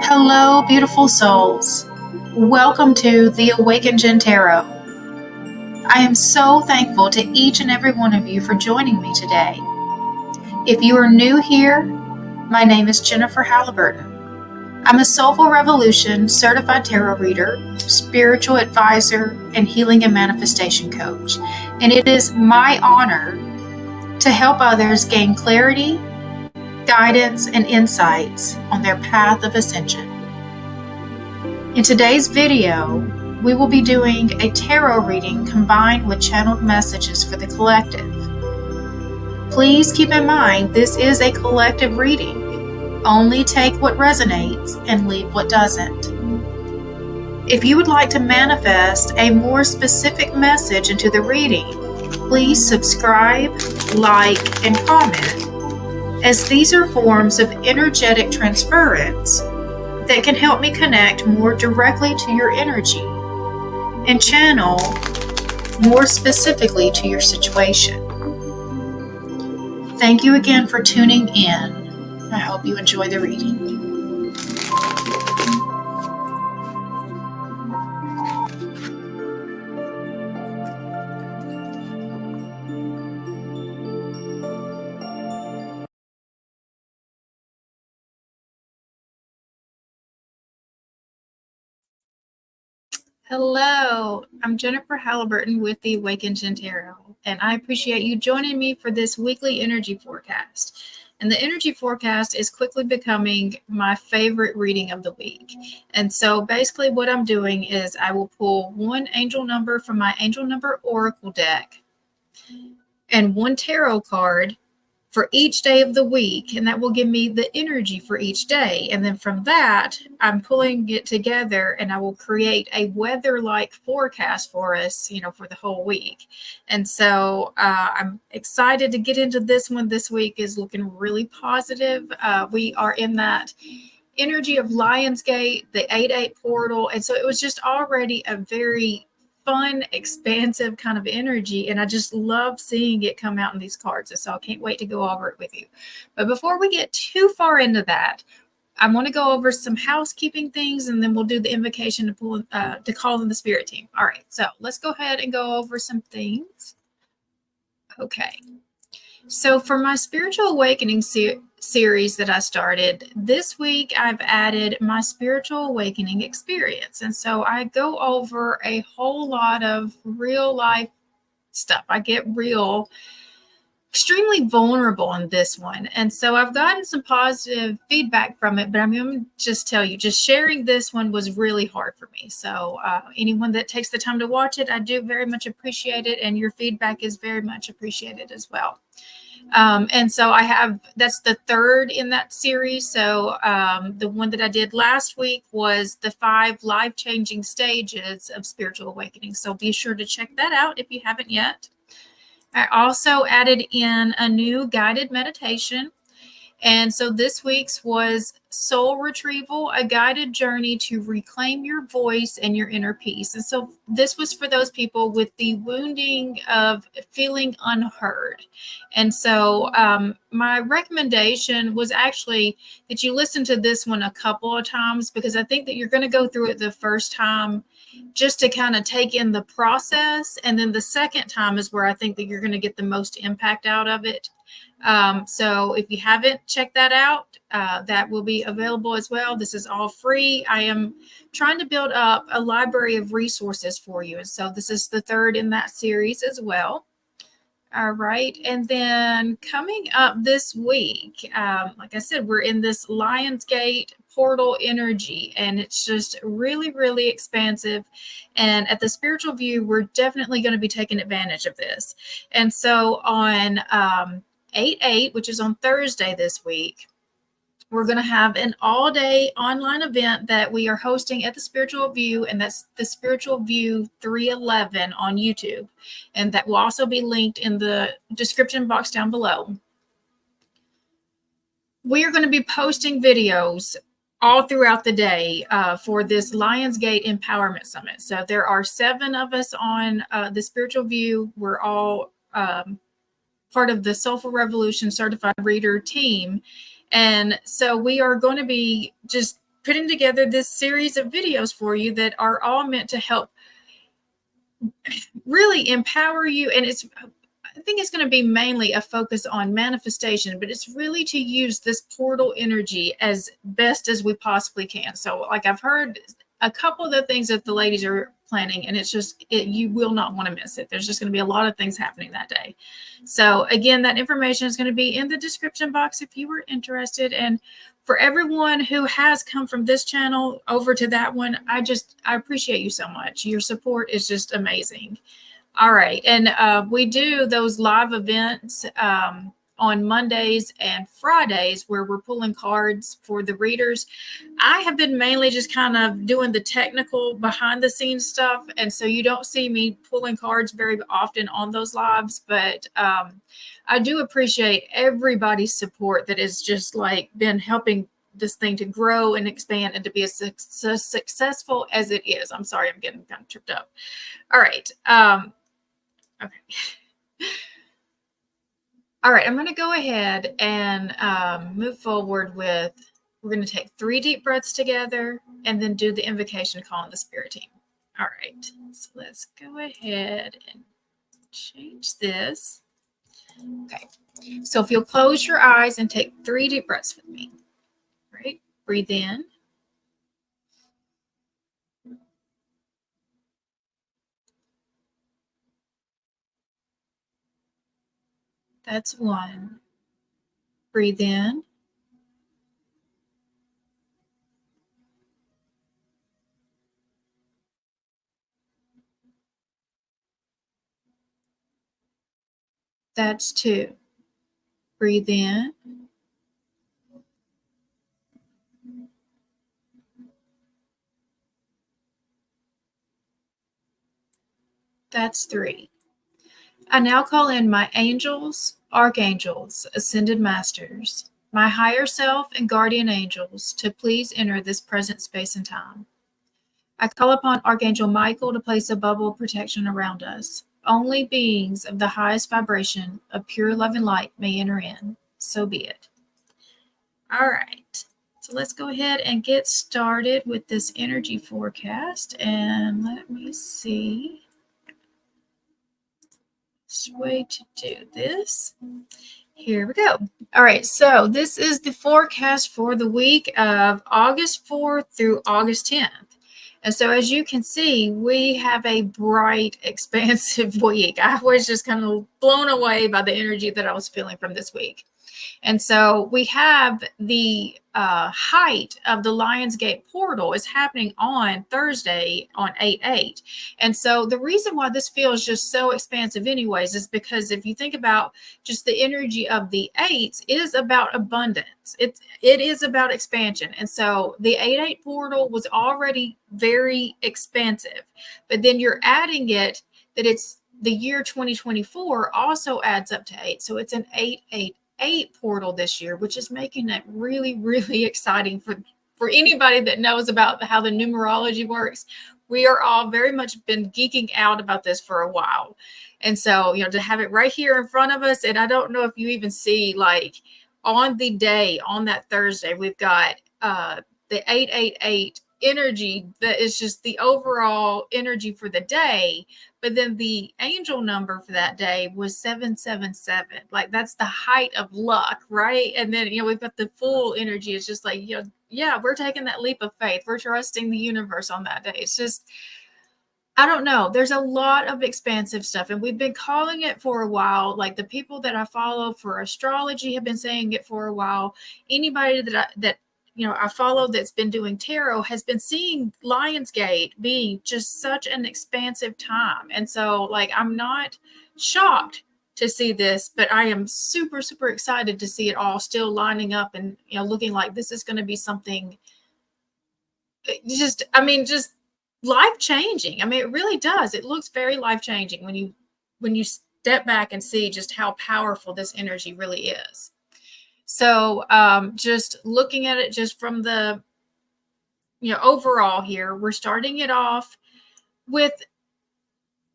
Hello, beautiful souls. Welcome to the Awakened Jenn Tarot. I am so thankful to each and every one of you for joining me today. If you are new here, my name is Jennifer Halliburton. I'm a Soulful Revolution certified tarot reader, spiritual advisor, and healing and manifestation coach. And it is my honor to help others gain clarity, guidance, and insights on their path of ascension. In today's video, we will be doing a tarot reading combined with channeled messages for the collective. Please keep in mind this is a collective reading. Only take what resonates and leave what doesn't. If you would like to manifest a more specific message into the reading, please subscribe, like, and comment, as these are forms of energetic transference that can help me connect more directly to your energy and channel more specifically to your situation. Thank you again for tuning in. I hope you enjoy the reading. Hello, I'm Jennifer Halliburton with the Awakened Jenn Tarot, and I appreciate you joining me for this weekly energy forecast. And the energy forecast is quickly becoming my favorite reading of the week. And so basically what I'm doing is I will pull one angel number from my angel number oracle deck and one tarot card for each day of the week, and that will give me the energy for each day. And then from that, I'm pulling it together and I will create a weather-like forecast for us, for the whole week. And so I'm excited to get into this one. This week is looking really positive. We are in that energy of Lionsgate, the 8/8 portal. And so it was just already a very fun, expansive kind of energy. And I just love seeing it come out in these cards. And so I can't wait to go over it with you. But before we get too far into that, I want to go over some housekeeping things, and then we'll do the invocation to call in the spirit team. All right, so let's go ahead and go over some things. Okay. So for my spiritual awakening series that I started this week, I've added my spiritual awakening experience. And so I go over a whole lot of real life stuff. I get extremely vulnerable in this one. And so I've gotten some positive feedback from it, but I'm going to just tell you, just sharing this one was really hard for me. So anyone that takes the time to watch it, I do very much appreciate it. And your feedback is very much appreciated as well. And so that's the third in that series. So the one that I did last week was the 5 life-changing stages of spiritual awakening. So be sure to check that out if you haven't yet. I also added in a new guided meditation. And so this week's was Soul Retrieval, a guided journey to reclaim your voice and your inner peace. And so this was for those people with the wounding of feeling unheard. And so my recommendation was actually that you listen to this one a couple of times, because I think that you're going to go through it the first time just to kind of take in the process. And then the second time is where I think that you're going to get the most impact out of it. So if you haven't checked that out, that will be available as well. This is all free. I am trying to build up a library of resources for you. And so this is the third in that series as well. All right. And then coming up this week, like I said, we're in this Lionsgate portal energy, and it's just really, really expansive. And at the spiritual view, we're definitely going to be taking advantage of this. And so on 8/8, which is on Thursday this week, we're going to have an all-day online event that we are hosting at the Spiritual View, and that's the Spiritual View 311 on YouTube. And that will also be linked in the description box down below. We are going to be posting videos all throughout the day for this Lionsgate Empowerment Summit. So there are 7 of us on the Spiritual View. We're all part of the Soulful Revolution Certified Reader team. And so we are going to be just putting together this series of videos for you that are all meant to help really empower you. And I think it's going to be mainly a focus on manifestation, but it's really to use this portal energy as best as we possibly can. So like I've heard a couple of the things that the ladies are planning, and it's just, you will not want to miss it. There's just going to be a lot of things happening that day. So again, that information is going to be in the description box if you were interested. And for everyone who has come from this channel over to that one, I appreciate you so much. Your support is just amazing. All right. And we do those live events on Mondays and Fridays where we're pulling cards for the readers. I have been mainly just kind of doing the technical behind the scenes stuff. And so you don't see me pulling cards very often on those lives, but I do appreciate everybody's support that has just like been helping this thing to grow and expand and to be as successful as it is. I'm sorry, I'm getting kind of tripped up. All right. Okay. All right, I'm going to go ahead and move forward with, we're going to take 3 deep breaths together and then do the invocation call on the spirit team. All right, so let's go ahead and change this. Okay, so if you'll close your eyes and take 3 deep breaths with me. All right, breathe in. That's 1. Breathe in. That's 2. Breathe in. That's 3. I now call in my angels, archangels, ascended masters, my higher self and guardian angels to please enter this present space and time. I call upon Archangel Michael to place a bubble of protection around us. Only beings of the highest vibration of pure love and light may enter in. So be it. All right. So let's go ahead and get started with this energy forecast. And let me see. Way to do this. Here we go. All right, so this is the forecast for the week of August 4th through August 10th. And so as you can see, we have a bright, expansive week. I was just kind of blown away by the energy that I was feeling from this week. And so we have the height of the Lionsgate portal is happening on Thursday on 8/8. And so the reason why this feels just so expansive anyways is because if you think about just the energy of the 8s is about abundance. It is about expansion. And so the 8/8 portal was already very expansive, but then you're adding it that it's the year 2024 also adds up to 8. So it's an 8/8 portal this year, which is making it really, really exciting for anybody that knows about how the numerology works. We are all very much been geeking out about this for a while. And so, to have it right here in front of us, and I don't know if you even see, like, on the day, on that Thursday, we've got the 888 energy that is just the overall energy for the day. But then the angel number for that day was 777. Like, that's the height of luck, right? And then, we've got the full energy. It's just like, yeah, we're taking that leap of faith. We're trusting the universe on that day. It's just, I don't know. There's a lot of expansive stuff, and we've been calling it for a while. Like, the people that I follow for astrology have been saying it for a while. Anybody that I follow that's been doing tarot has been seeing Lionsgate being just such an expansive time. And so, like, I'm not shocked to see this, but I am super, super excited to see it all still lining up and, looking like this is going to be something just life-changing. I mean, it really does. It looks very life-changing when you step back and see just how powerful this energy really is. So just looking at it just from the, overall here, we're starting it off with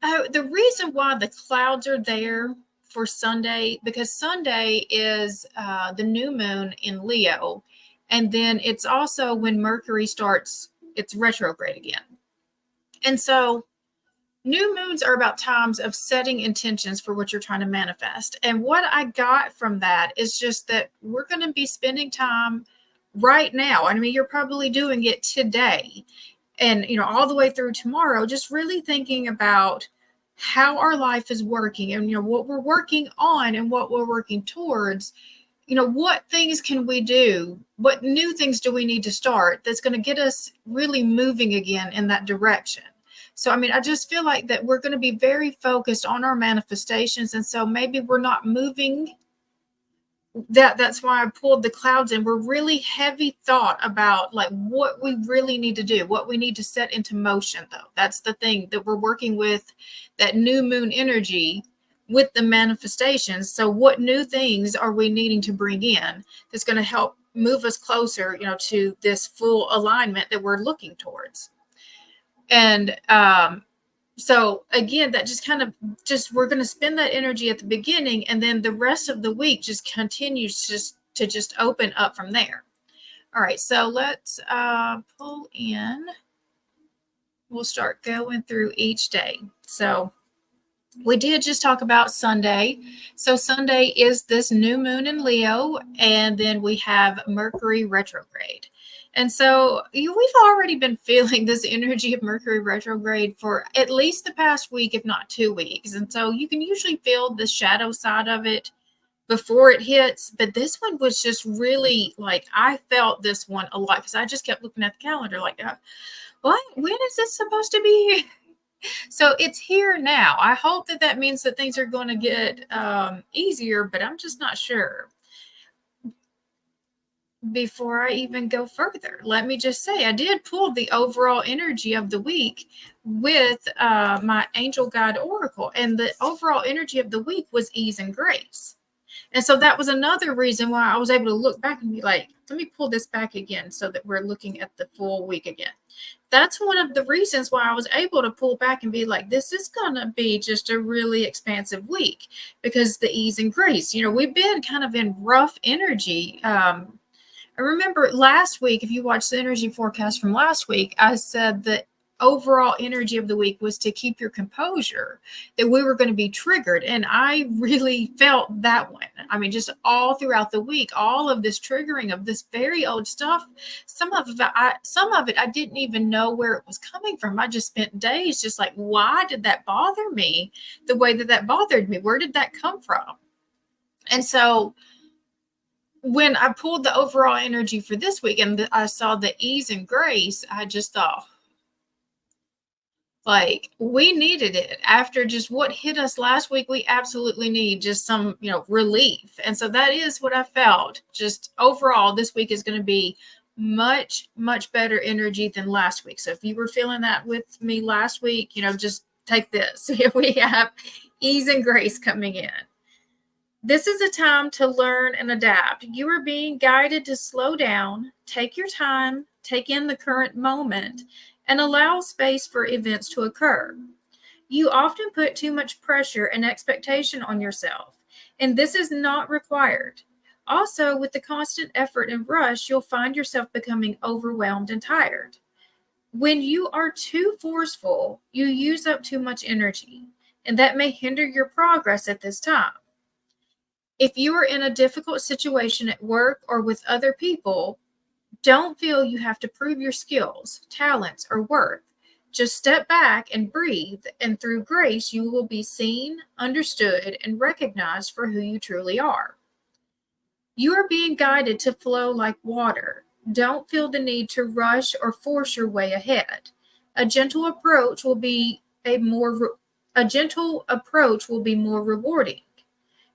the reason why the clouds are there for Sunday, because Sunday is the new moon in Leo. And then it's also when Mercury starts its retrograde again. And so new moons are about times of setting intentions for what you're trying to manifest. And what I got from that is just that we're going to be spending time right now. I mean, you're probably doing it today and, all the way through tomorrow, just really thinking about how our life is working and, what we're working on and what we're working towards. What things can we do? What new things do we need to start that's going to get us really moving again in that direction? So, I mean, I just feel like that we're going to be very focused on our manifestations. And so maybe we're not moving. That's why I pulled the clouds in. We're really heavy thought about like what we really need to do, what we need to set into motion, though. That's the thing that we're working with, that new moon energy with the manifestations. So what new things are we needing to bring in that's going to help move us closer, to this full alignment that we're looking towards? And so again, that just kind of we're going to spend that energy at the beginning, and then the rest of the week just continues to open up from there. All right, so let's pull in. We'll start going through each day. So we did just talk about Sunday. So Sunday is this new moon in Leo, and then we have Mercury retrograde. And so we've already been feeling this energy of Mercury retrograde for at least the past week, if not 2 weeks. And so you can usually feel the shadow side of it before it hits. But this one was just really like, I felt this one a lot because I just kept looking at the calendar like, what? When is this supposed to be? So it's here now. I hope that means that things are going to get easier, but I'm just not sure. Before I even go further, let me just say I did pull the overall energy of the week with my angel guide oracle, and the overall energy of the week was ease and grace. And so that was another reason why I was able to look back and be like, let me pull this back again so that we're looking at the full week again. That's one of the reasons why I was able to pull back and be like, this is going to be just a really expansive week, because the ease and grace, we've been kind of in rough energy. I remember last week, if you watched the energy forecast from last week, I said that overall energy of the week was to keep your composure, that we were going to be triggered. And I really felt that one. I mean, just all throughout the week, all of this triggering of this very old stuff, some of it, I didn't even know where it was coming from. I just spent days just like, why did that bother me the way that bothered me? Where did that come from? And so when I pulled the overall energy for this week and I saw the ease and grace, I just thought, like, we needed it after just what hit us last week. We absolutely need just some, relief. And so that is what I felt. Just overall, this week is going to be much, much better energy than last week. So if you were feeling that with me last week, just take this. We have ease and grace coming in. This is a time to learn and adapt. You are being guided to slow down, take your time, take in the current moment, and allow space for events to occur. You often put too much pressure and expectation on yourself, and this is not required. Also, with the constant effort and rush, you'll find yourself becoming overwhelmed and tired. When you are too forceful, you use up too much energy, and that may hinder your progress at this time. If you are in a difficult situation at work or with other people, don't feel you have to prove your skills, talents, or worth. Just step back and breathe, and through grace, you will be seen, understood, and recognized for who you truly are. You are being guided to flow like water. Don't feel the need to rush or force your way ahead. A gentle approach will be more rewarding.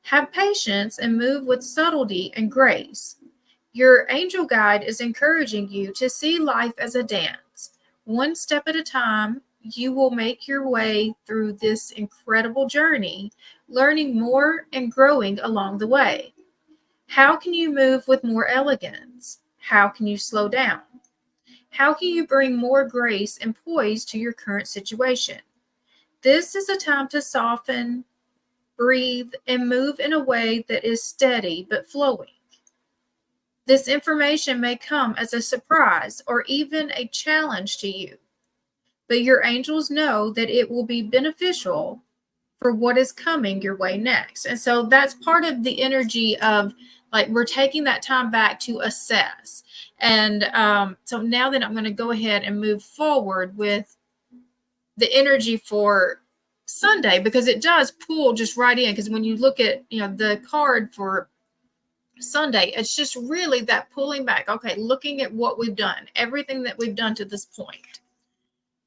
Have patience and move with subtlety and grace. Your angel guide is encouraging you to see life as a dance. One step at a time, you will make your way through this incredible journey, learning more and growing along the way. How can you move with more elegance? How can you slow down? How can you bring more grace and poise to your current situation? This is a time to soften, breathe, and move in a way that is steady but flowing. This information may come as a surprise or even a challenge to you, but your angels know that it will be beneficial for what is coming your way next. And so that's part of the energy of like we're taking that time back to assess. And so now that I'm going to go ahead and move forward with the energy for Sunday, because it does pull just right in. Because when you look at the card for Sunday, it's just really that pulling back. Okay, looking at what we've done, everything that we've done to this point.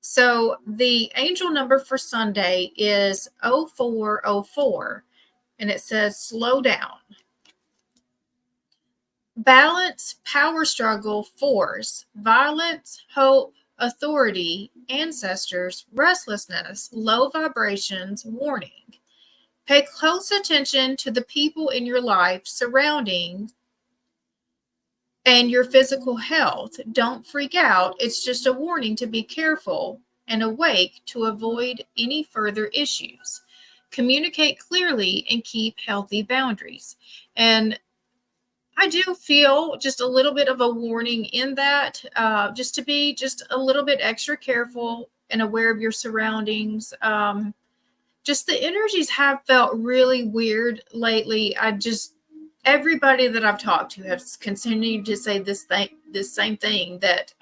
So the angel number for Sunday is 0404, and it says slow down. Balance, power struggle, force, violence, hope, authority, ancestors, restlessness, low vibrations, warning. Pay close attention to the people in your life surrounding and your physical health. Don't freak out. It's just a warning to be careful and awake to avoid any further issues. Communicate clearly and keep healthy boundaries. And I do feel just a little bit of a warning in that, just to be just a little bit extra careful and aware of your surroundings. Just the energies have felt really weird lately. Everybody that I've talked to has continued to say this same thing, that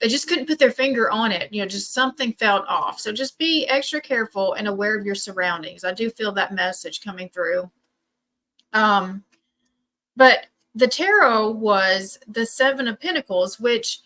they just couldn't put their finger on it. Just something felt off. So just be extra careful and aware of your surroundings. I do feel that message coming through. But the tarot was the Seven of Pentacles, which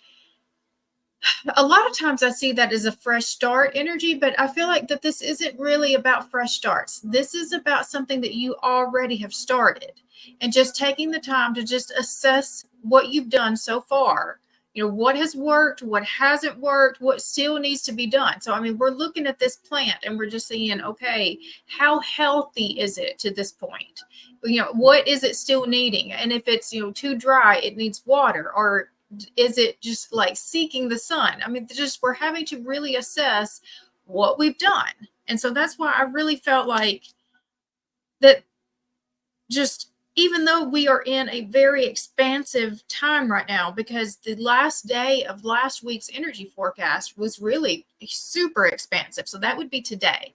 a lot of times I see that as a fresh start energy, but I feel like that this isn't really about fresh starts. This is about something that you already have started, and just taking the time to just assess what you've done so far. What has worked, what hasn't worked, what still needs to be done. So, I mean, we're looking at this plant and we're just saying, okay, how healthy is it to this point? What is it still needing? And if it's, too dry, it needs water, or is it just like seeking the sun? I mean, we're having to really assess what we've done. And so that's why I really felt like that, just even though we are in a very expansive time right now, because the last day of last week's energy forecast was really super expansive. So that would be today.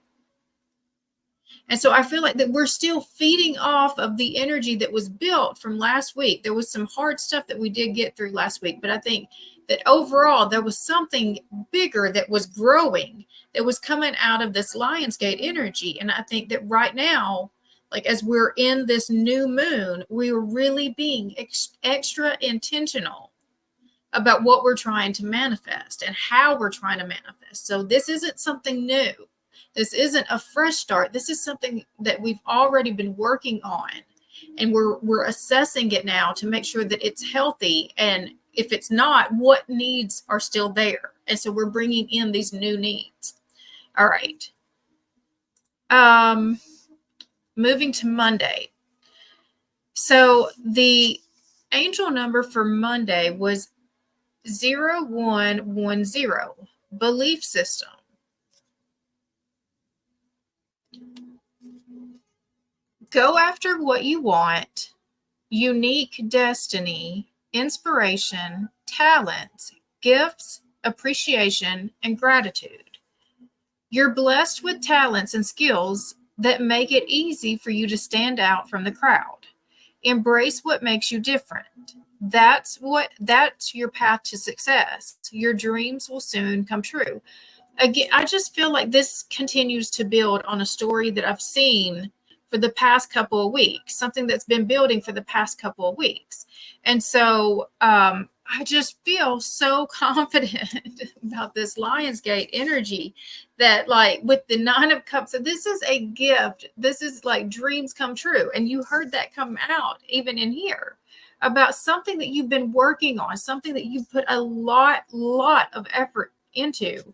And so I feel like that we're still feeding off of the energy that was built from last week. There was some hard stuff that we did get through last week, but I think that overall there was something bigger that was growing, that was coming out of this Lionsgate energy. And I think that right now, like as we're in this new moon, we are really being extra intentional about what we're trying to manifest and how we're trying to manifest. So this isn't something new. This isn't a fresh start. This is something that we've already been working on, and we're assessing it now to make sure that it's healthy. And if it's not, what needs are still there? And so we're bringing in these new needs. All right. Moving to Monday. So the angel number for Monday was 0110, belief system. Go after what you want, unique destiny, inspiration, talents, gifts, appreciation, and gratitude. You're blessed with talents and skills that make it easy for you to stand out from the crowd. Embrace what makes you different. That's your path to success. Your dreams will soon come true. Again, I just feel like this continues to build on a story that I've seen for the past couple of weeks, something that's been building for the past couple of weeks. And so I just feel so confident about this Lionsgate energy that, like, with the Nine of Cups, so this is a gift. This is like dreams come true. And you heard that come out even in here about something that you've been working on, something that you put a lot of effort into.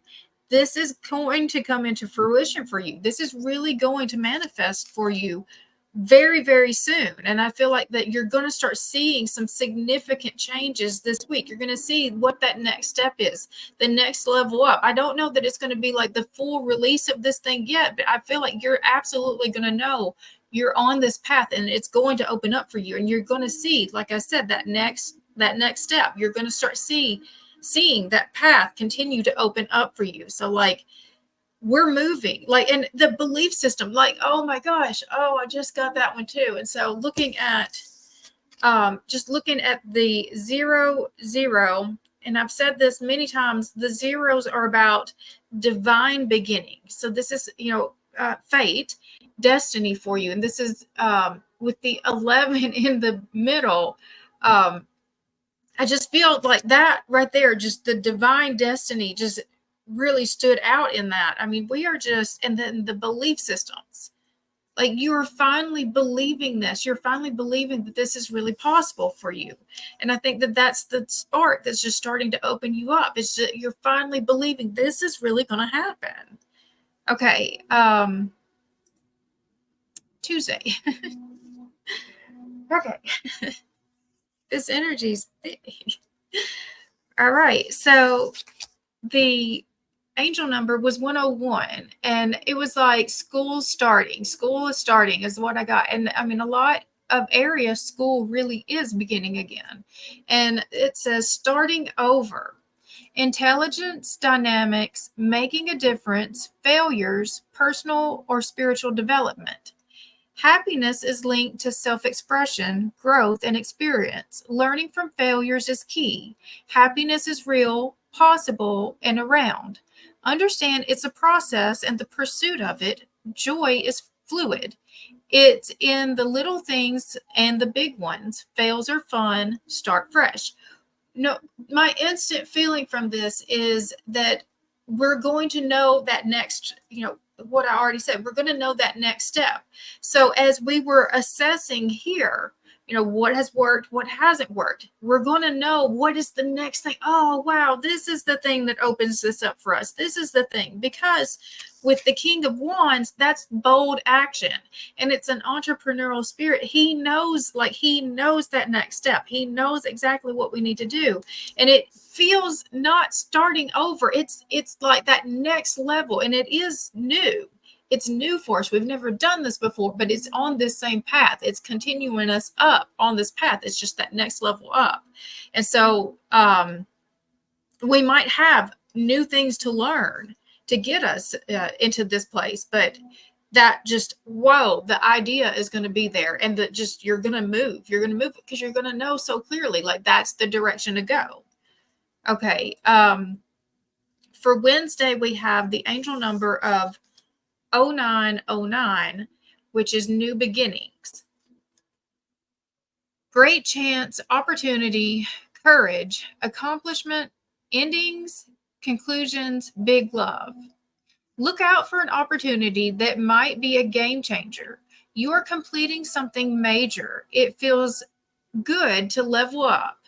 This is going to come into fruition for you. This is really going to manifest for you very, very soon. And I feel like that you're going to start seeing some significant changes this week. You're going to see what that next step is, the next level up. I don't know that it's going to be like the full release of this thing yet, but I feel like you're absolutely going to know you're on this path, and it's going to open up for you, and you're going to see, like I said, that next step. You're going to start seeing that path continue to open up for you. So like, we're moving, like, and the belief system, like, oh my gosh, oh, I just got that one too. And so looking at just looking at the 0, 0, and I've said this many times, the zeros are about divine beginning. So this is, fate, destiny for you. And this is with the 11 in the middle. I just feel like that right there, just the divine destiny just really stood out in that. I mean, we are just, and then the belief systems, like, you're finally believing this. You're finally believing that this is really possible for you. And I think that that's the spark that's just starting to open you up. It's just, you're finally believing this is really going to happen. Okay. Tuesday. Okay. This energy's big. All right. So the angel number was 101, and it was like school is starting is what I got. And I mean, a lot of areas, school really is beginning again. And it says starting over, intelligence, dynamics, making a difference, failures, personal or spiritual development. Happiness is linked to self-expression, growth, and experience. Learning from failures is key. Happiness is real, possible, and around. Understand it's a process and the pursuit of it. Joy is fluid. It's in the little things and the big ones. Fails are fun. Start fresh. No, my instant feeling from this is that we're going to know that next, what I already said, we're going to know that next step. So as we were assessing here, what has worked, what hasn't worked, we're going to know what is the next thing. Oh, wow, this is the thing that opens this up for us. This is the thing, because with the King of Wands, that's bold action, and it's an entrepreneurial spirit. He knows that next step. He knows exactly what we need to do. And it feels not starting over. It's like that next level, and it is new. It's new for us. We've never done this before, but it's on this same path. It's continuing us up on this path. It's just that next level up. And so we might have new things to learn to get us into this place, but that just, whoa, the idea is going to be there, and that just, you're going to move because you're going to know so clearly, like, that's the direction to go. Okay. For Wednesday, we have the angel number of 0909, which is new beginnings. Great chance, opportunity, courage, accomplishment, endings, conclusions, big love. Look out for an opportunity that might be a game changer. You are completing something major. It feels good to level up.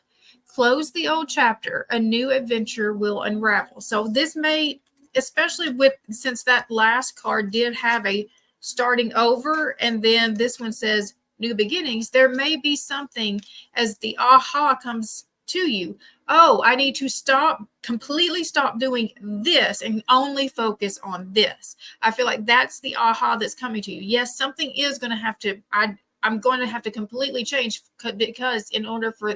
Close the old chapter. A new adventure will unravel. So this may, especially since that last card did have a starting over, and then this one says new beginnings, there may be something as the aha comes to you. Oh, I need to completely stop doing this and only focus on this. I feel like that's the aha that's coming to you. Yes, something is going to have to, I'm going to have to completely change, because in order for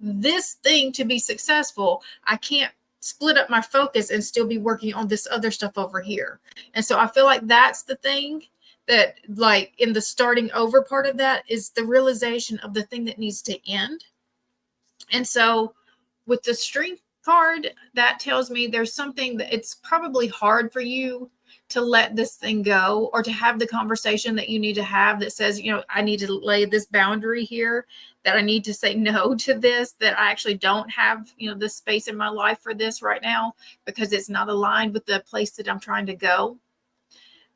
this thing to be successful, I can't split up my focus and still be working on this other stuff over here. And so I feel like that's the thing that, like, in the starting over part of that, is the realization of the thing that needs to end. And so with the Strength card, that tells me there's something that it's probably hard for you to let this thing go, or to have the conversation that you need to have that says, I need to lay this boundary here, that I need to say no to this, that I actually don't have, this space in my life for this right now, because it's not aligned with the place that I'm trying to go.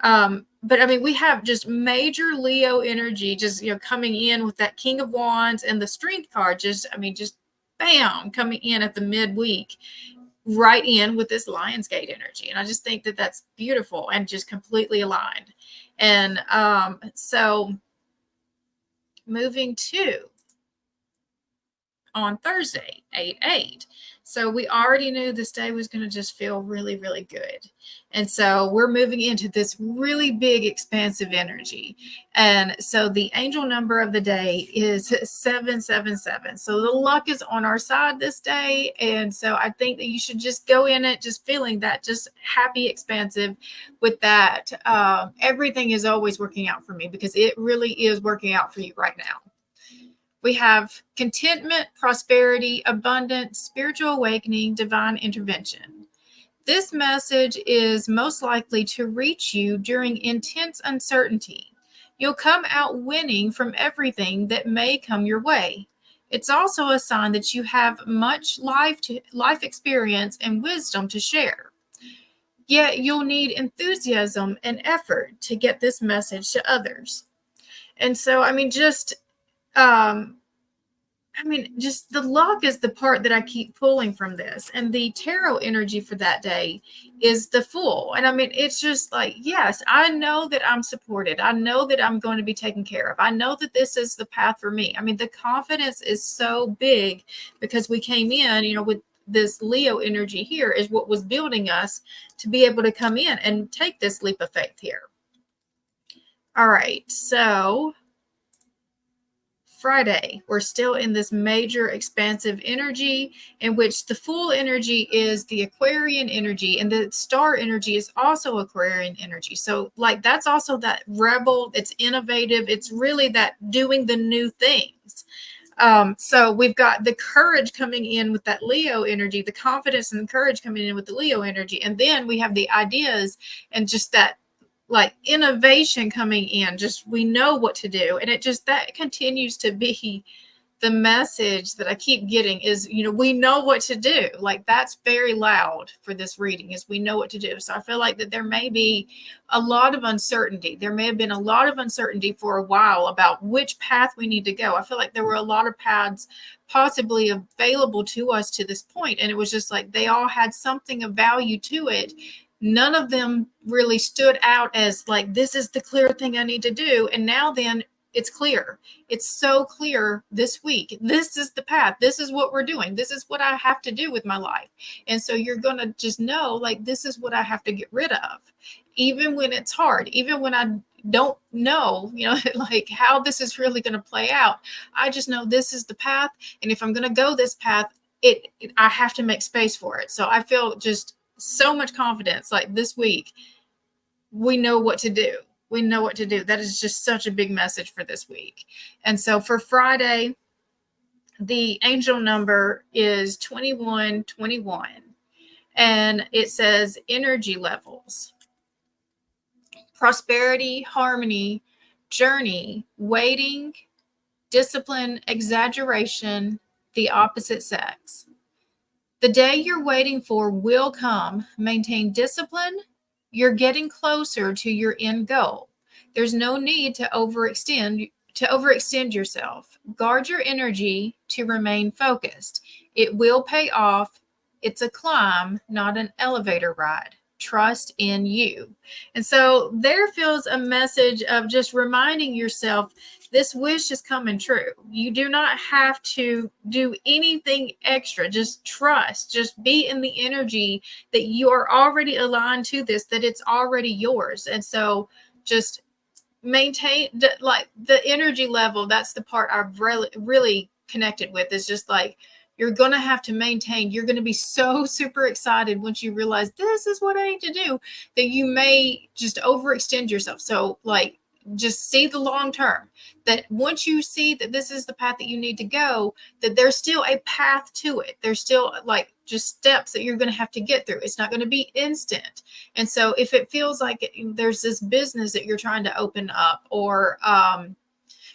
But I mean, we have just major Leo energy, just, coming in with that King of Wands and the Strength card, just bam, coming in at the midweek, right in with this Lionsgate energy. And I just think that that's beautiful and just completely aligned. And so moving to on Thursday, 8/8. So we already knew this day was going to just feel really, really good. And so we're moving into this really big, expansive energy. And so the angel number of the day is 777. So the luck is on our side this day. And so I think that you should just go in it just feeling that, just happy, expansive with that. Everything is always working out for me, because it really is working out for you right now. We have contentment, prosperity, abundance, spiritual awakening, divine intervention. This message is most likely to reach you during intense uncertainty. You'll come out winning from everything that may come your way. It's also a sign that you have much life experience and wisdom to share. Yet you'll need enthusiasm and effort to get this message to others. And so, just just the luck is the part that I keep pulling from this. And the tarot energy for that day is the Fool. And it's just like, yes, I know that I'm supported. I know that I'm going to be taken care of. I know that this is the path for me. The confidence is so big, because we came in, with this Leo energy here is what was building us to be able to come in and take this leap of faith here. All right. So Friday, we're still in this major expansive energy, in which the Fool energy is the Aquarian energy, and the star energy is also Aquarian energy. So that's also that rebel, it's innovative, it's really that doing the new things. So we've got the courage coming in with that Leo energy, the confidence and the courage coming in with the Leo energy. And then we have the ideas and just that innovation coming in. Just, we know what to do. And it just, that continues to be the message that I keep getting is, we know what to do. That's very loud for this reading, is we know what to do. So I feel like that there may be a lot of uncertainty. There may have been a lot of uncertainty for a while about which path we need to go. I feel like there were a lot of paths possibly available to us to this point, and it was just like they all had something of value to it. None of them really stood out as this is the clear thing I need to do. And now then it's clear. It's so clear this week. This is the path. This is what we're doing. This is what I have to do with my life. And so you're going to just know, this is what I have to get rid of. Even when it's hard, even when I don't know, how this is really going to play out. I just know this is the path. And if I'm going to go this path, I have to make space for it. So I feel just so much confidence. This week, we know what to do. We know what to do. That is just such a big message for this week. And so for Friday, the angel number is 2121. And it says energy levels: prosperity, harmony, journey, waiting, discipline, exaggeration, the opposite sex. The day you're waiting for will come. Maintain discipline. You're getting closer to your end goal. There's no need to overextend yourself. Guard your energy to remain focused. It will pay off. It's a climb, not an elevator ride. Trust in you. And so there feels a message of just reminding yourself this wish is coming true. You do not have to do anything extra. Just trust. Just be in the energy that you are already aligned to this, that it's already yours. And so just maintain the energy level. That's the part I've really connected with, is just you're going to have to maintain. You're going to be so super excited once you realize this is what I need to do, that you may just overextend yourself. So just see the long term, that once you see that this is the path that you need to go, that there's still a path to it. There's still just steps that you're going to have to get through. It's not going to be instant. And so if it feels like there's this business that you're trying to open up, or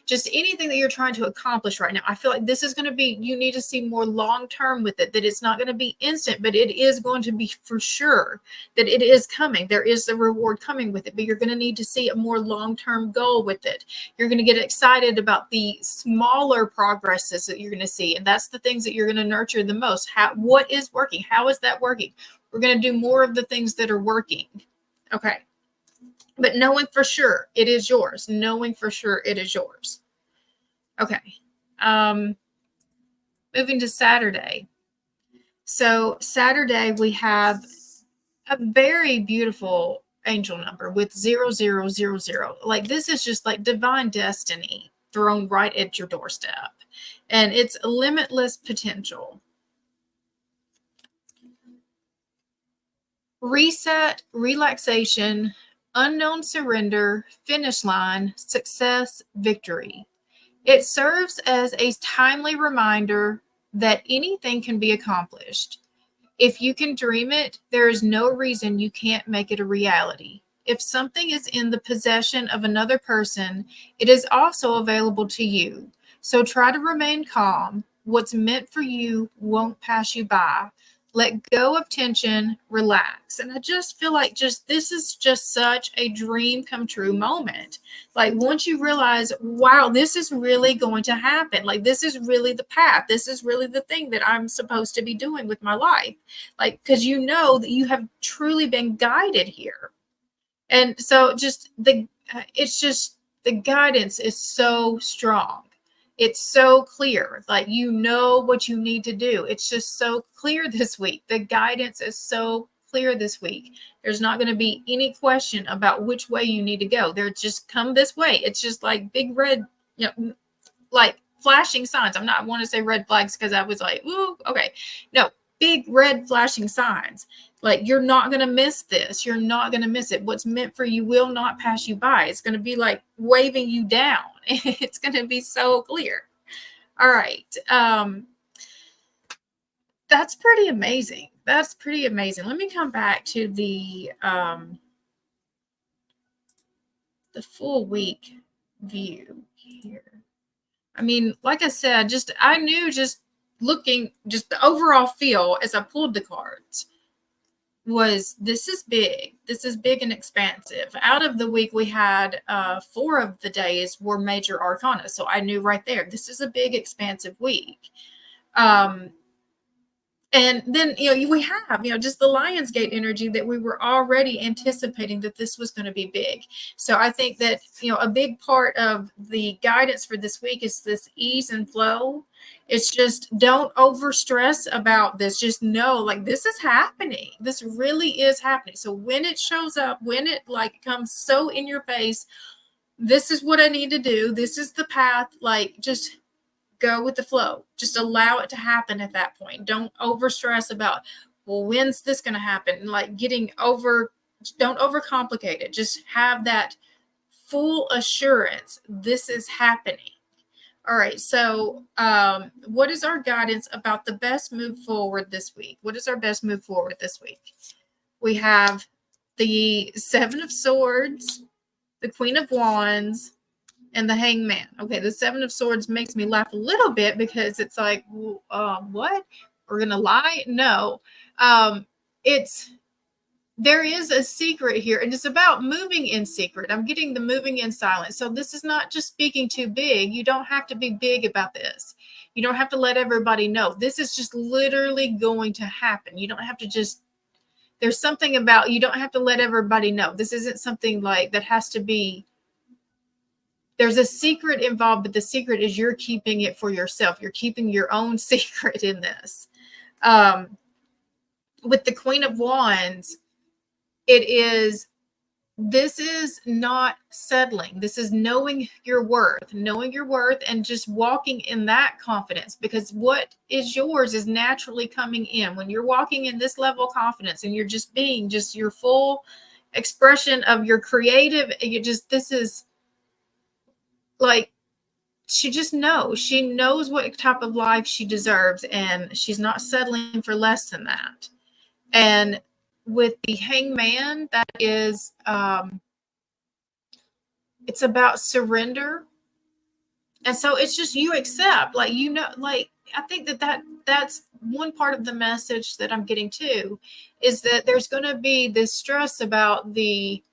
just anything that you're trying to accomplish right now, I feel like this is going to be, you need to see more long-term with it, that it's not going to be instant, but it is going to be for sure that it is coming. There is a reward coming with it, but you're going to need to see a more long-term goal with it. You're going to get excited about the smaller progresses that you're going to see. And that's the things that you're going to nurture the most. What is working? How is that working? We're going to do more of the things that are working. Okay. But knowing for sure it is yours. Knowing for sure it is yours. Okay. Moving to Saturday. So Saturday, we have a very beautiful angel number with 0000. Like, this is just like divine destiny thrown right at your doorstep. And it's limitless potential. Reset, relaxation, unknown surrender, finish line, success, victory. It serves as a timely reminder that anything can be accomplished. If you can dream it, there is no reason you can't make it a reality. If something is in the possession of another person, it is also available to you. So try to remain calm. What's meant for you won't pass you by. Let go of tension, relax. And I just feel like this is just such a dream come true moment. Like, once you realize, wow, this is really going to happen. Like, this is really the path. This is really the thing that I'm supposed to be doing with my life. Like, because you know that you have truly been guided here. And so it's just the guidance is so strong. It's so clear. Like, you know what you need to do. It's just so clear this week. The guidance is so clear this week. There's not going to be any question about which way you need to go. They're just come this way. It's just like big red, like flashing signs. I want to say red flags because I was like, ooh, okay. No, big red flashing signs. Like, you're not going to miss this. You're not going to miss it. What's meant for you will not pass you by. It's going to be like waving you down. It's going to be so clear. All right. That's pretty amazing. That's pretty amazing. Let me come back to the full week view here. I mean, like I said, I knew just looking, just the overall feel as I pulled the cards was, this is big. This is big and expansive. Out of the week, we had 4 of the days were major arcana. So I knew right there, this is a big, expansive week. And then, we have, just the Lionsgate energy that we were already anticipating that this was going to be big. So I think that, a big part of the guidance for this week is this ease and flow. It's just, don't over stress about this. Just know, like, this is happening. This really is happening. So when it shows up, when it like comes so in your face, this is what I need to do. This is the path. Like, just go with the flow. Just allow it to happen at that point. Don't over stress about, well, when's this going to happen? Like, don't overcomplicate it. Just have that full assurance. This is happening. All right. So what is our guidance about the best move forward this week? What is our best move forward this week? We have the 7 of Swords, the Queen of Wands, and the Hangman. Okay, the 7 of Swords makes me laugh a little bit because it's like, what? We're going to lie? No. There is a secret here, and it's about moving in secret. I'm getting the moving in silence. So this is not just speaking too big. You don't have to be big about this. You don't have to let everybody know. This is just literally going to happen. You don't have to there's something about, you don't have to let everybody know. This isn't something like that has to be, there's a secret involved, but the secret is you're keeping it for yourself. You're keeping your own secret in this. With the Queen of Wands, this is not settling. This is knowing your worth and just walking in that confidence, because what is yours is naturally coming in. When you're walking in this level of confidence and you're just being just your full expression of your creative, this is like, she knows what type of life she deserves, and she's not settling for less than that. And with the Hangman, that is, it's about surrender. And so it's just, you accept, like, like, I think that's one part of the message that I'm getting too, is that there's going to be this stress about the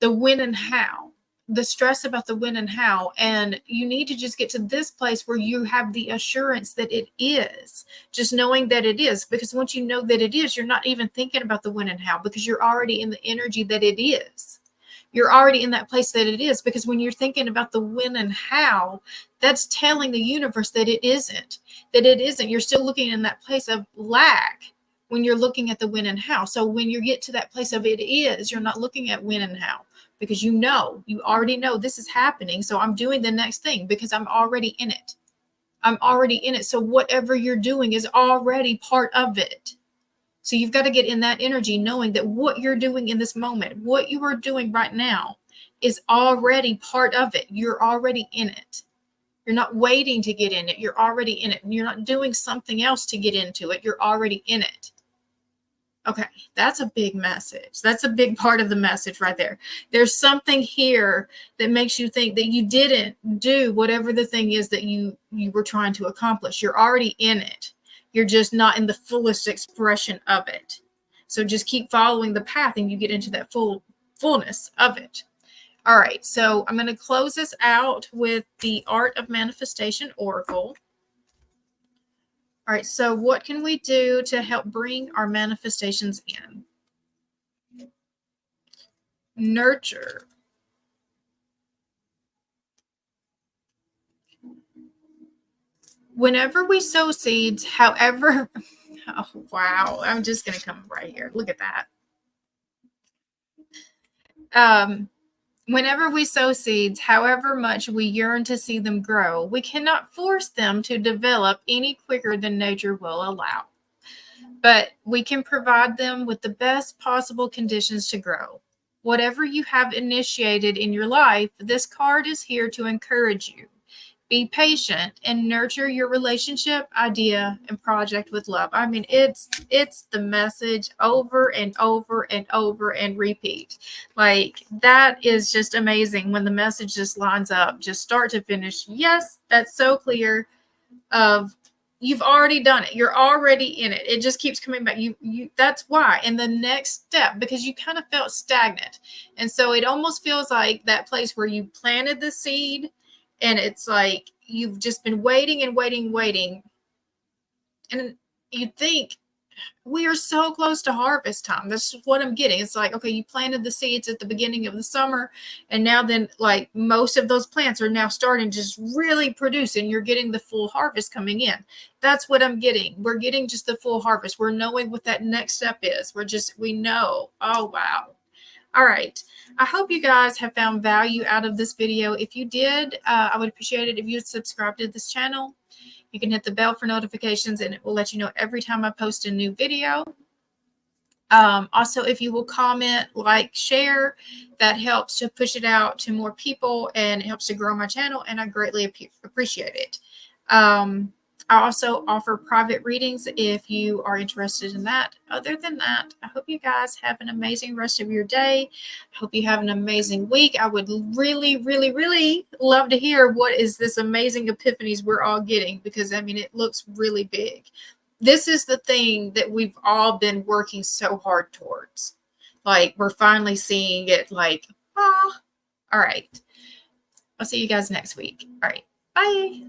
when and how. The stress about the when and how, and you need to just get to this place where you have the assurance that it is, just knowing that it is, because once you know that it is, you're not even thinking about the when and how, because you're already in the energy that it is. You're already in that place that it is, because when you're thinking about the when and how, that's telling the universe that it isn't, You're still looking in that place of lack when you're looking at the when and how. So when you get to that place of it is, you're not looking at when and how, because you already know this is happening. So I'm doing the next thing because I'm already in it. So whatever you're doing is already part of it. So you've got to get in that energy, knowing that what you're doing in this moment, what you are doing right now, is already part of it. You're already in it. You're not waiting to get in it. You're already in it. And you're not doing something else to get into it. You're already in it. Okay, that's a big message. That's a big part of the message right there. There's something here that makes you think that you didn't do whatever the thing is that you were trying to accomplish. You're already in it. You're just not in the fullest expression of it. So just keep following the path and you get into that fullness of it. All right, so I'm going to close this out with the Art of Manifestation Oracle. All right, so what can we do to help bring our manifestations in? Nurture. Whenever we sow seeds, however, oh, wow, I'm just going to come right here. Look at that. Whenever we sow seeds, however much we yearn to see them grow, we cannot force them to develop any quicker than nature will allow. But we can provide them with the best possible conditions to grow. Whatever you have initiated in your life, this card is here to encourage you. Be patient and nurture your relationship, idea, and project with love. I mean, it's the message over and over and over and repeat. Like, that is just amazing when the message just lines up, just start to finish. Yes, that's so clear. You've already done it. You're already in it. It just keeps coming back. That's why. And the next step, because you kind of felt stagnant. And so it almost feels like that place where you planted the seed, and it's like you've just been waiting and waiting. And you think, we are so close to harvest time. That's what I'm getting. It's like, okay, you planted the seeds at the beginning of the summer, and now then, like, most of those plants are now starting to just really produce, and you're getting the full harvest coming in. That's what I'm getting. We're getting just the full harvest. We're knowing what that next step is. We know. Oh, wow. All right. I hope you guys have found value out of this video. If you did, I would appreciate it if you'd subscribe to this channel. You can hit the bell for notifications, and it will let you know every time I post a new video. Also, if you will comment, like, share, that helps to push it out to more people, and it helps to grow my channel, and I greatly appreciate it. I also offer private readings if you are interested in that. Other than that, I hope you guys have an amazing rest of your day. I hope you have an amazing week. I would really, really, really love to hear what is this amazing epiphanies we're all getting, because, I mean, it looks really big. This is the thing that we've all been working so hard towards. Like, we're finally seeing it, like, all right. I'll see you guys next week. All right. Bye.